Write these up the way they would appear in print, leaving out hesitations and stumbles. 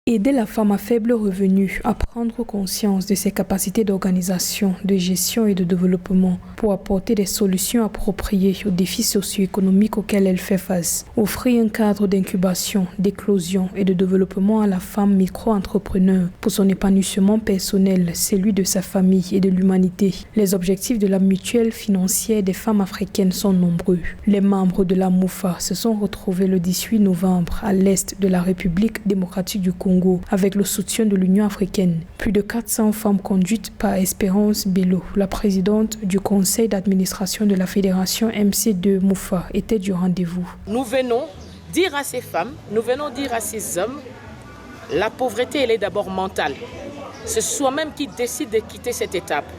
Aider la femme à faible revenu à prendre conscience de ses capacités d'organisation, de gestion et de développement pour apporter des solutions appropriées aux défis socio-économiques auxquels elle fait face. Offrir un cadre d'incubation, d'éclosion et de développement à la femme micro-entrepreneur pour son épanouissement personnel, celui de sa famille et de l'humanité. Les objectifs de la mutuelle financière des femmes africaines sont nombreux. Les membres de la MOFA se sont retrouvés le 18 novembre à l'est de la République démocratique du Congo avec le soutien de l'Union africaine. Plus de 400 femmes conduites par Espérance Bello, la présidente du conseil d'administration de la fédération MC2 MOFA, étaient du rendez-vous. Nous venons dire à ces femmes, nous venons dire à ces hommes, la pauvreté elle est d'abord mentale. C'est soi-même qui décide de quitter cette étape.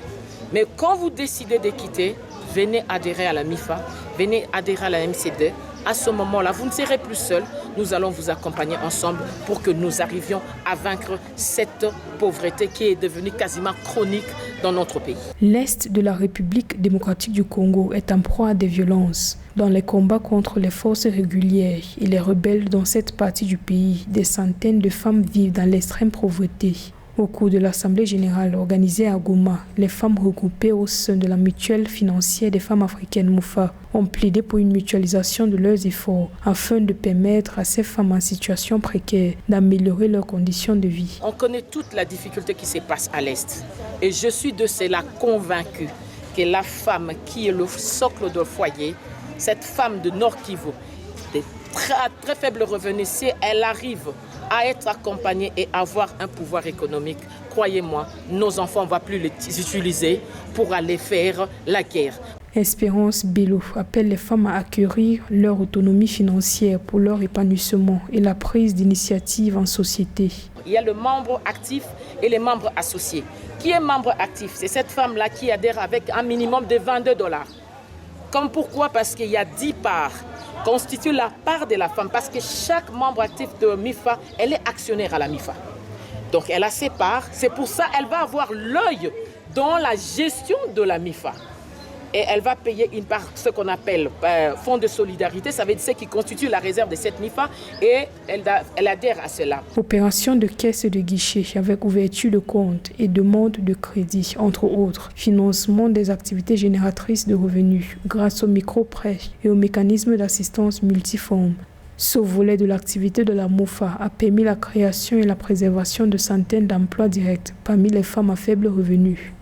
Mais quand vous décidez de quitter, venez adhérer à la MIFA, venez adhérer à la MC2. À ce moment-là, vous ne serez plus seul. Nous allons vous accompagner ensemble pour que nous arrivions à vaincre cette pauvreté qui est devenue quasiment chronique dans notre pays. L'Est de la République démocratique du Congo est en proie à des violences. Dans les combats contre les forces régulières et les rebelles dans cette partie du pays, des centaines de femmes vivent dans l'extrême pauvreté. Au cours de l'Assemblée générale organisée à Goma, les femmes regroupées au sein de la mutuelle financière des femmes africaines MOFA ont plaidé pour une mutualisation de leurs efforts afin de permettre à ces femmes en situation précaire d'améliorer leurs conditions de vie. On connaît toute la difficulté qui se passe à l'Est et je suis de cela convaincue que la femme qui est le socle de foyer, cette femme de Nord Kivu, de très faible revenu, si elle arrive à être accompagnée et avoir un pouvoir économique, croyez-moi, nos enfants ne vont plus les utiliser pour aller faire la guerre. Espérance Bello appelle les femmes à acquérir leur autonomie financière pour leur épanouissement et la prise d'initiative en société. Il y a le membre actif et les membres associés. Qui est membre actif? C'est cette femme-là qui adhère avec un minimum de $22. Comme pourquoi? Parce qu'il y a 10 parts constitue la part de la femme parce que chaque membre actif de MIFA, elle est actionnaire à la MIFA. Donc elle a ses parts, c'est pour ça qu'elle va avoir l'œil dans la gestion de la MIFA. Et elle va payer une part, ce qu'on appelle fonds de solidarité, ça veut dire ce qui constitue la réserve de cette MIFA et elle adhère à cela. Opération de caisse de guichet avec ouverture de compte et demande de crédit, entre autres. Financement des activités génératrices de revenus grâce au micro-prêt et au mécanisme d'assistance multiforme. Ce volet de l'activité de la MOFA a permis la création et la préservation de centaines d'emplois directs parmi les femmes à faible revenu.